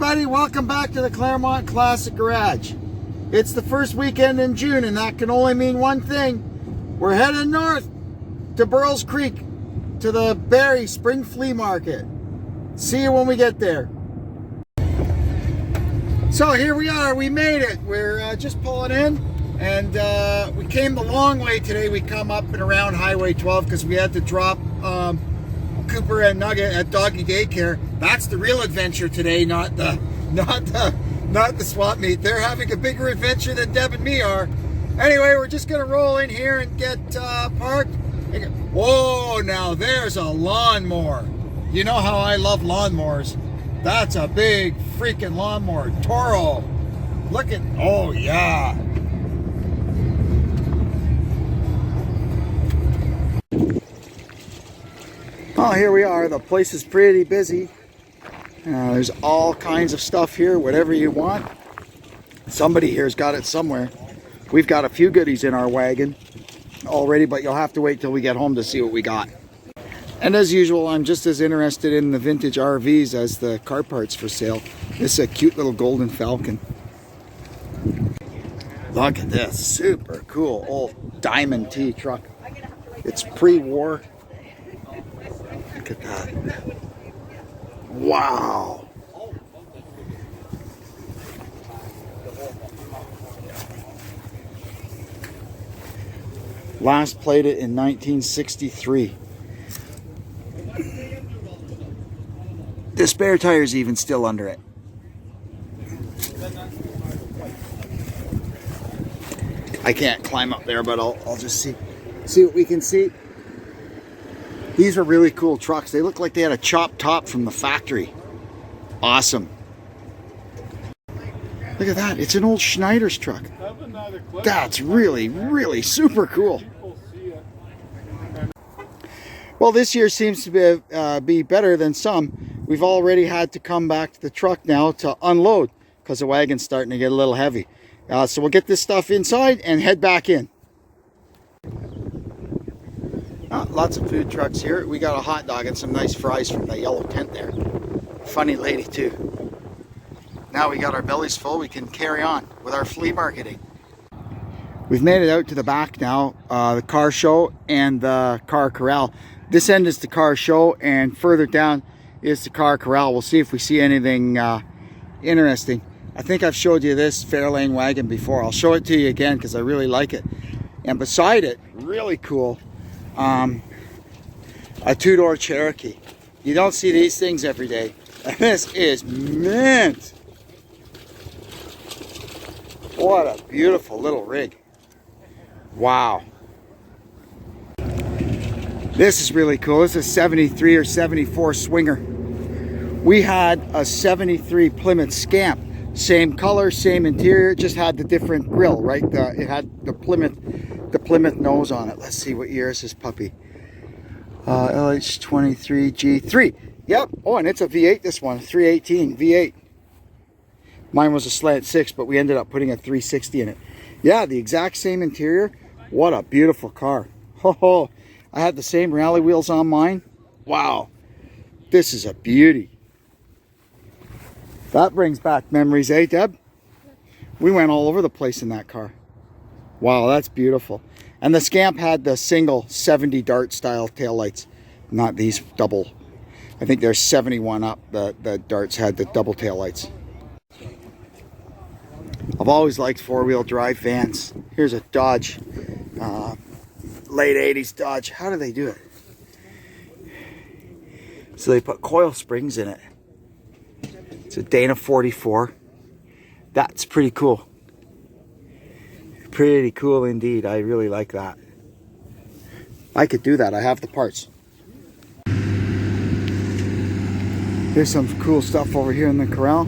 everybody, welcome back to the Claremont Classic Garage. It's the first weekend in June and that can only mean one thing. We're heading north to Burles Creek to the Barrie Spring Flea Market. See you when we get there. So here we are, we made it. We're just pulling in and we came the long way today. We come up and around Highway 12 because we had to drop Cooper and Nugget at doggy daycare. That's the real adventure today, not the swap meet. They're having a bigger adventure than Deb and me are. Anyway, we're just gonna roll in here and get parked. Whoa, now there's a lawnmower. You know how I love lawnmowers. That's a big freaking lawnmower. Toro. Look at, oh yeah. Oh, here we are. The place is pretty busy. There's all kinds of stuff here, whatever you want. Somebody here's got it somewhere. We've got a few goodies in our wagon already, but you'll have to wait till we get home to see what we got. And as usual, I'm just as interested in the vintage RVs as the car parts for sale. This is a cute little golden Falcon. Look at this, super cool old Diamond T truck. It's pre-war. Look at that. Wow. Last plated in 1963. The spare tire's even still under it. I can't climb up there, but I'll just see what we can see. These are really cool trucks. They look like they had a chopped top from the factory. Awesome. Look at that. It's an old Schneider's truck. That's really, really super cool. Well, this year seems to be better than some. We've already had to come back to the truck now to unload because the wagon's starting to get a little heavy. So we'll get this stuff inside and head back in. Lots of food trucks here. We got a hot dog and some nice fries from the yellow tent there. Funny lady too. Now we got our bellies full, we can carry on with our flea marketing. We've made it out to the back now, the car show and the car corral. This end is the car show and further down is the car corral. We'll see if we see anything interesting. I think I've showed you this Fairlane wagon before. I'll show it to you again because I really like it. And beside it, really cool, a two-door Cherokee. You don't see these things every day. And this is mint. What a beautiful little rig. Wow. This is really cool. This is a 73 or 74 Swinger. We had a 73 Plymouth Scamp. Same color, same interior, just had the different grille, right? It had the Plymouth nose on it. Let's see, what year is this puppy? LH23G3. Yep. Oh, and it's a V8, this one, 318 V8. Mine was a slant 6, but we ended up putting a 360 in it. Yeah, the exact same interior. What a beautiful car. Oh, I had the same rally wheels on mine. Wow. This is a beauty. That brings back memories, eh, Deb? We went all over the place in that car. Wow, that's beautiful. And the Scamp had the single 70 dart style taillights, not these double. I think there's 71 up. The darts had the double taillights. I've always liked four-wheel drive vans. Here's a Dodge, late 80s Dodge. How do they do it? So they put coil springs in it. It's a Dana 44. That's pretty cool. Pretty cool indeed. I really like that. I could do that. I have the parts. There's some cool stuff over here in the corral.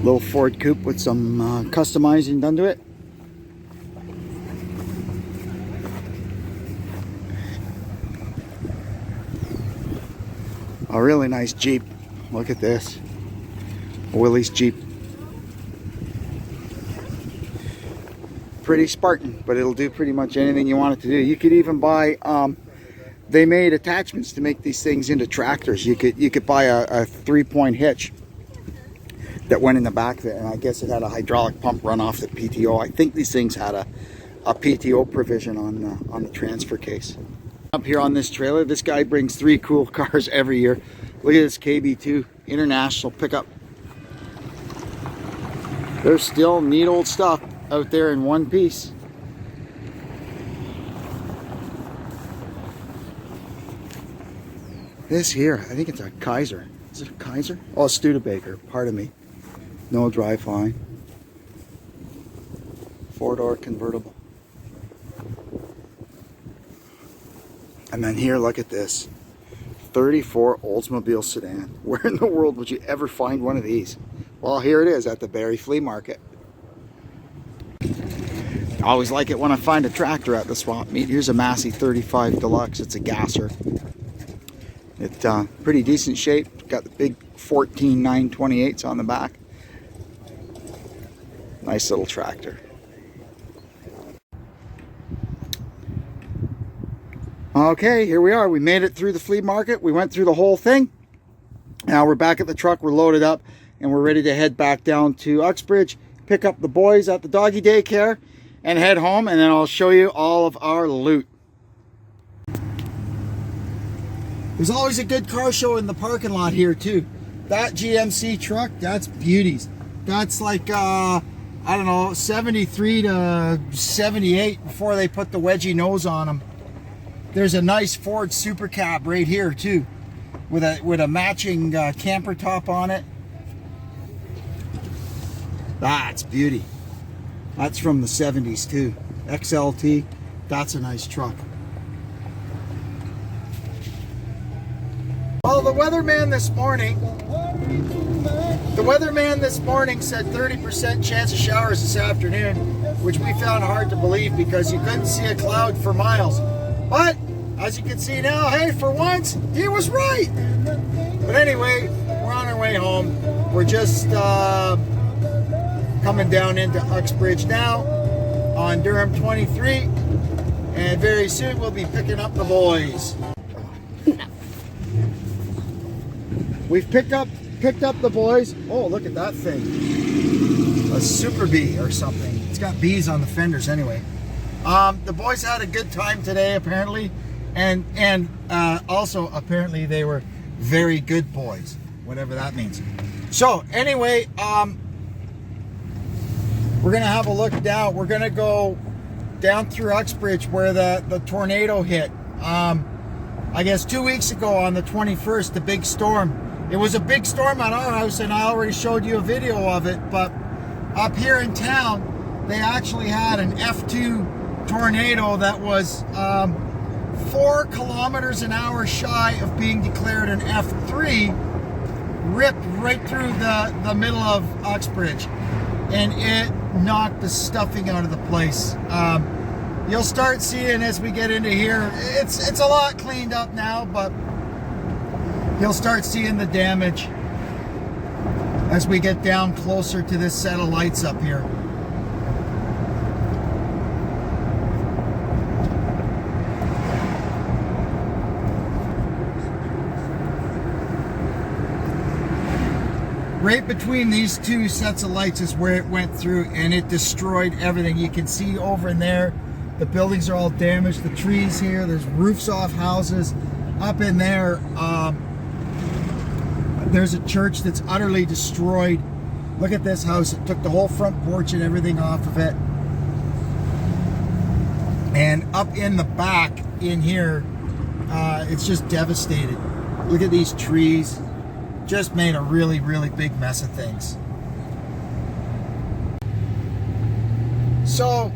Little Ford coupe with some customizing done to it. A really nice Jeep. Look at this. Willie's Jeep. Pretty Spartan, but it'll do pretty much anything you want it to do. You could even buy they made attachments to make these things into tractors. You could buy a 3-point hitch that went in the back of it, and I guess it had a hydraulic pump run off the PTO. I think these things had a PTO provision on the transfer case. Up here on this trailer, this guy brings 3 cool cars every year. Look at this KB2 International pickup. There's still neat old stuff out there in one piece. This here, I think it's a Kaiser. Is it a Kaiser? Oh, a Studebaker, pardon me. No drive line. 4-door convertible. And then here, look at this. 34 Oldsmobile sedan. Where in the world would you ever find one of these? Well, here it is at the Barrie Flea Market. I always like it when I find a tractor at the swap meet. Here's a Massey 35 Deluxe. It's a gasser. It's pretty decent shape. Got the big 14 928s on the back. Nice little tractor. Okay, here we are. We made it through the flea market. We went through the whole thing. Now we're back at the truck. We're loaded up and we're ready to head back down to Uxbridge, pick up the boys at the doggy daycare and head home, and then I'll show you all of our loot. There's always a good car show in the parking lot here too. That GMC truck, that's beauties. That's like, I don't know, 73 to 78 before they put the wedgie nose on them. There's a nice Ford Super Cab right here too, with a matching camper top on it. That's beauty. That's from the 70s too. XLT, that's a nice truck. Well, the weatherman this morning said 30% chance of showers this afternoon, which we found hard to believe because you couldn't see a cloud for miles. But as you can see now, hey, for once, he was right. But anyway, we're on our way home. We're just coming down into Uxbridge now on Durham 23, and very soon we'll be picking up the boys. We've picked up the boys. Oh, look at that thing. A Super Bee or something. It's got bees on the fenders anyway. The boys had a good time today apparently, and also apparently they were very good boys, whatever that means. So anyway, we're gonna have a look down. We're gonna go down through Uxbridge where the tornado hit. I guess 2 weeks ago on the 21st, the big storm. It was a big storm at our house, and I already showed you a video of it, but up here in town, they actually had an F2 tornado that was 4 kilometers an hour shy of being declared an F3, ripped right through the middle of Uxbridge, and it knocked the stuffing out of the place. You'll start seeing as we get into here, it's a lot cleaned up now, but you'll start seeing the damage as we get down closer to this set of lights up here. Right between these two sets of lights is where it went through, and it destroyed everything. You can see over in there, the buildings are all damaged. The trees here, there's roofs off houses. Up in there, there's a church that's utterly destroyed. Look at this house. It took the whole front porch and everything off of it. And up in the back in here, it's just devastated. Look at these trees. Just made a really, really big mess of things. So,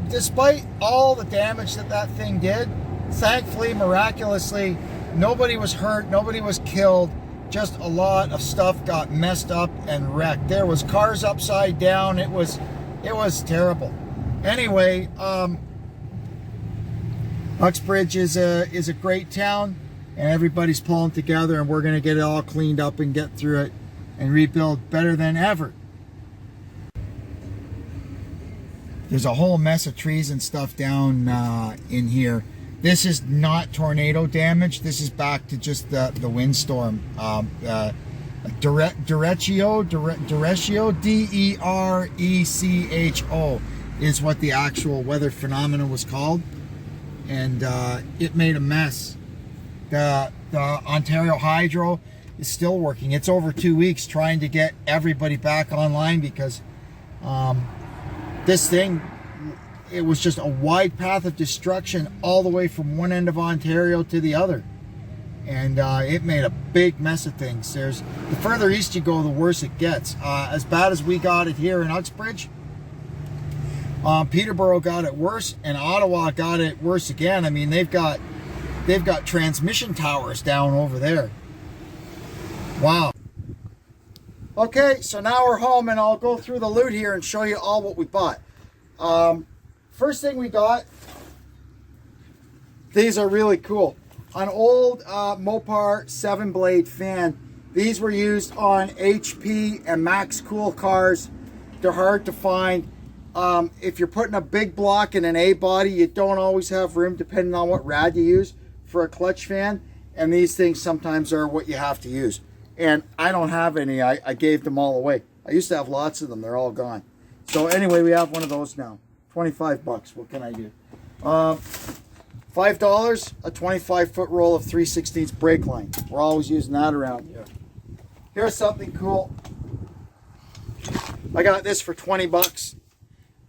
despite all the damage that thing did, thankfully, miraculously, nobody was hurt, nobody was killed. Just a lot of stuff got messed up and wrecked. There was cars upside down. It was terrible. Anyway, Uxbridge is a great town, and everybody's pulling together, and we're going to get it all cleaned up and get through it and rebuild better than ever. There's a whole mess of trees and stuff down in here This is not tornado damage. This is back to just the windstorm. Derecho, Derecho is what the actual weather phenomenon was called, and it made a mess. The Ontario Hydro is still working. It's over 2 weeks trying to get everybody back online because this thing, it was just a wide path of destruction all the way from one end of Ontario to the other. And it made a big mess of things. The further east you go, the worse it gets. As bad as we got it here in Uxbridge, Peterborough got it worse, and Ottawa got it worse again. I mean, they've got transmission towers down over there. Wow. Okay, so now we're home, and I'll go through the loot here and show you all what we bought. First thing we got, these are really cool. An old Mopar 7-blade fan. These were used on HP and Max Cool cars. They're hard to find. If you're putting a big block in an A body, you don't always have room depending on what rad you use for a clutch fan. And these things sometimes are what you have to use. And I don't have any. I gave them all away. I used to have lots of them. They're all gone. So anyway, we have one of those now. 25 bucks. What can I do? $5, a 25-foot roll of 3/16 brake line. We're always using that around here. Here's something cool. I got this for 20 bucks.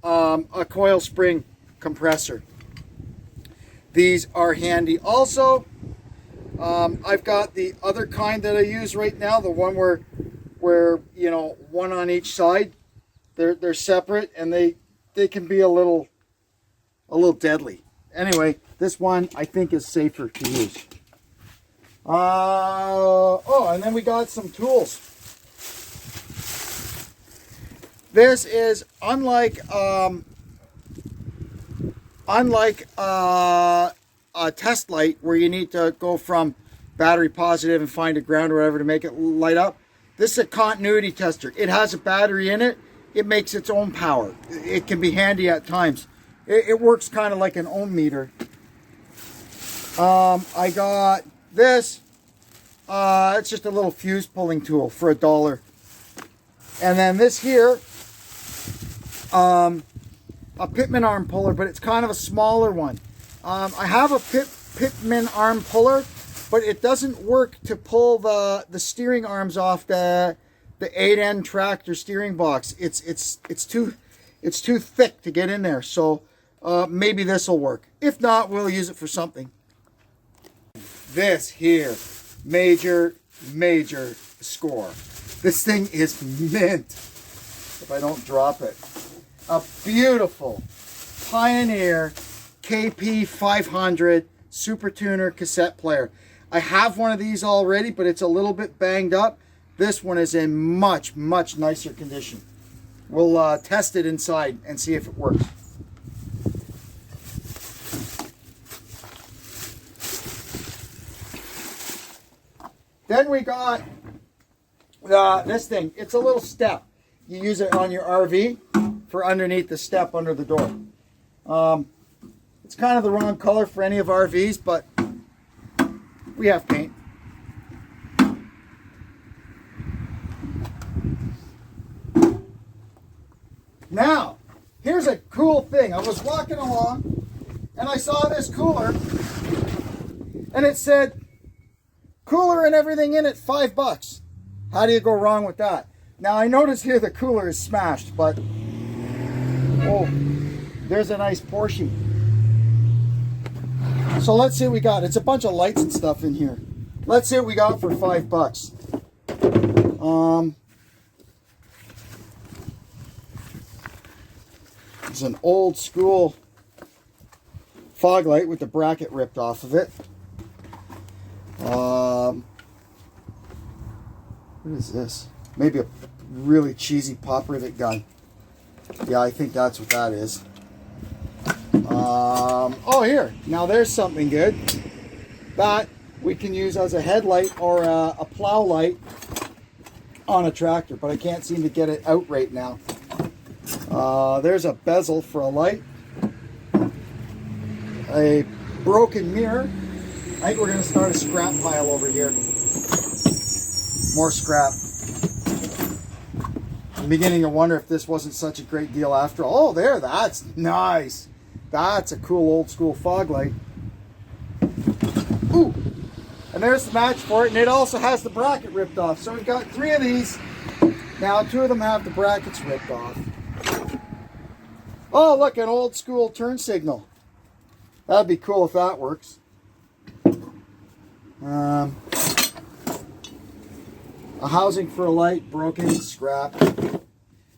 A coil spring compressor. These are handy. Also, I've got the other kind that I use right now, the one where you know, one on each side. They're separate, and they can be a little deadly. Anyway, this one I think is safer to use. Oh, and then we got some tools. This is unlike a test light where you need to go from battery positive and find a ground or whatever to make it light up. This is a continuity tester. It has a battery in it. It makes its own power. It can be handy at times. It works kind of like an ohm meter. I got this. It's just a little fuse pulling tool for $1. And then this here, a Pitman arm puller, but it's kind of a smaller one. I have a Pitman arm puller, but it doesn't work to pull the steering arms off the 8N tractor steering box. It's too thick to get in there. So maybe this will work. If not, we'll use it for something. This here, major score. This thing is mint. If I don't drop it. A beautiful Pioneer KP500 Super Tuner cassette player. I have one of these already, but it's a little bit banged up. This one is in much nicer condition. We'll test it inside and see if it works. Then we got this thing. It's a little step. You use it on your RV for underneath the step under the door. It's kind of the wrong color for any of RVs, but we have paint. Now, here's a cool thing. I was walking along and I saw this cooler and it said, cooler and everything in it, $5. How do you go wrong with that? Now I notice here the cooler is smashed, but oh, there's a nice Porsche. So let's see what we got. It's a bunch of lights and stuff in here. Let's see what we got for $5. It's an old school fog light with the bracket ripped off of it. What is this? Maybe a really cheesy pop rivet gun. Yeah, I think that's what that is. Oh, here. Now there's something good that we can use as a headlight or a plow light on a tractor, but I can't seem to get it out right now. There's a bezel for a light. A broken mirror. I think we're going to start a scrap pile over here. More scrap. I'm beginning to wonder if this wasn't such a great deal after all. Oh, there, that's nice. That's a cool old school fog light. Ooh, and there's the match for it, and it also has the bracket ripped off. So we've got 3 of these. Now 2 of them have the brackets ripped off. Oh, look, an old school turn signal. That'd be cool if that works. A housing for a light, broken, scrap.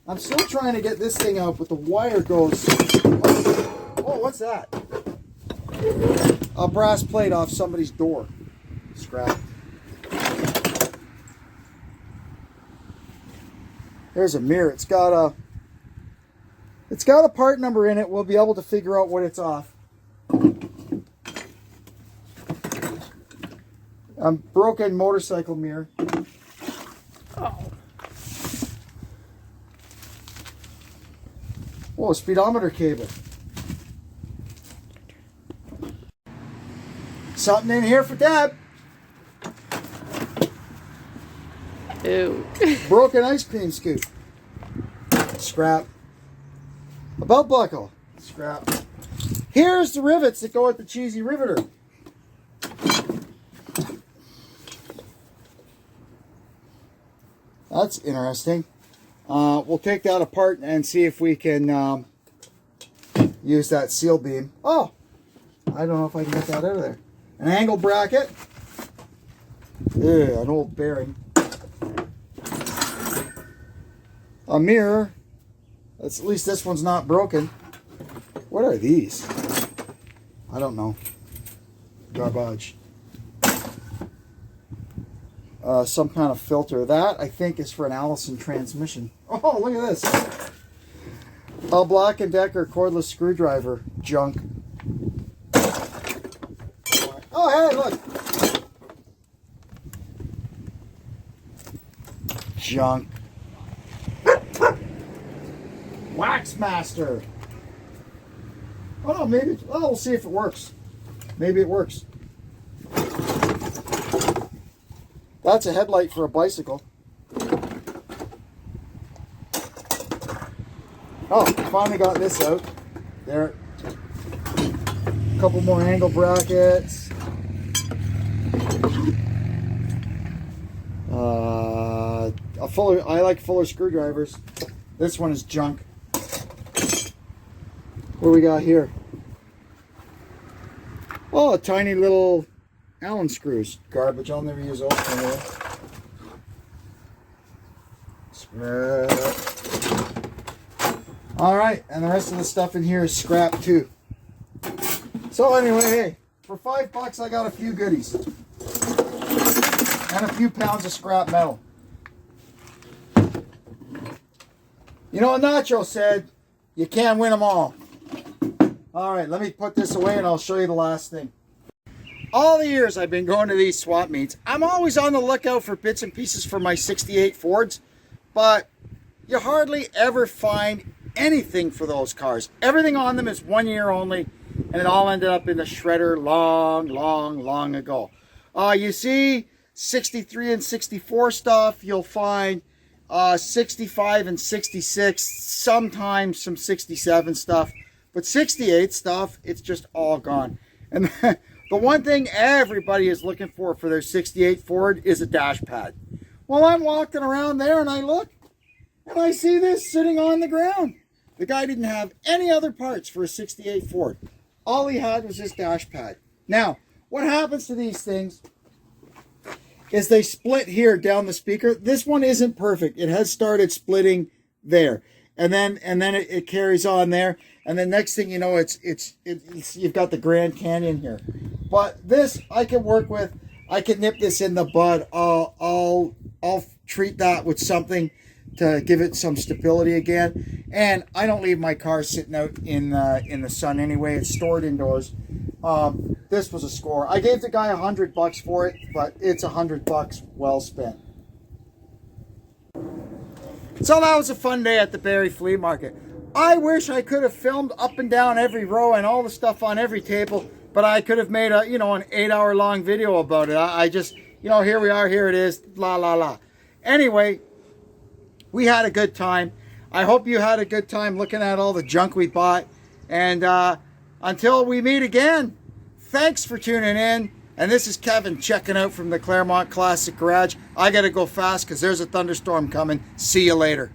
I'm still trying to get this thing out, but the wire goes... Oh, what's that? A brass plate off somebody's door. Scrap. There's a mirror. It's got a part number in it. We'll be able to figure out what it's off. A broken motorcycle mirror. Oh. Whoa, speedometer cable. Something in here for Dad. Ew. Broken ice cream scoop. Scrap. A belt buckle. Scrap. Here's the rivets that go with the cheesy riveter. That's interesting. We'll take that apart and see if we can use that seal beam. Oh, I don't know if I can get that out of there. An angle bracket. Ew, an old bearing. A mirror. At least this one's not broken. What are these? I don't know. Garbage. Some kind of filter. That, I think, is for an Allison transmission. Oh, look at this. A Black & Decker cordless screwdriver. Junk. Oh, hey, look. Junk. Wax Master. Oh, no, maybe. Oh, we'll see if it works. Maybe it works. That's a headlight for a bicycle. Oh, finally got this out. There. A couple more angle brackets. I like fuller screwdrivers. This one is junk. What do we got here? Oh, a tiny little Allen screws. Garbage. I'll never use those anymore. Scrap. Alright, and the rest of the stuff in here is scrap too. So anyway, hey, for $5 I got a few goodies. And a few pounds of scrap metal. You know what Nacho said? You can't win them all. Alright, let me put this away and I'll show you the last thing. All the years I've been going to these swap meets, I'm always on the lookout for bits and pieces for my 68 Fords, but you hardly ever find anything for those cars. Everything on them is 1 year only, and it all ended up in the shredder long ago. You see 63 and 64 stuff, you'll find 65 and 66, sometimes some 67 stuff, but 68 stuff, it's just all gone. And the one thing everybody is looking for their 68 Ford is a dash pad. Well, I'm walking around there and I look and I see this sitting on the ground. The guy didn't have any other parts for a 68 Ford. All he had was this dash pad. Now, what happens to these things is they split here down the speaker. This one isn't perfect. It has started splitting there. And then it carries on there. And then next thing you know, it's you've got the Grand Canyon here. But this I can work with. I can nip this in the bud. I'll treat that with something to give it some stability again. And I don't leave my car sitting out in the sun anyway. It's stored indoors. This was a score. I gave the guy $100 for it, but it's $100 well spent. So that was a fun day at the Barrie Flea Market. I wish I could have filmed up and down every row and all the stuff on every table, but I could have made a, you know, an 8-hour long video about it. I just, you know, here we are, here it is, la la la. Anyway, we had a good time. I hope you had a good time looking at all the junk we bought. And until we meet again, thanks for tuning in. And this is Kevin checking out from the Claremont Classic Garage. I got to go fast because there's a thunderstorm coming. See you later.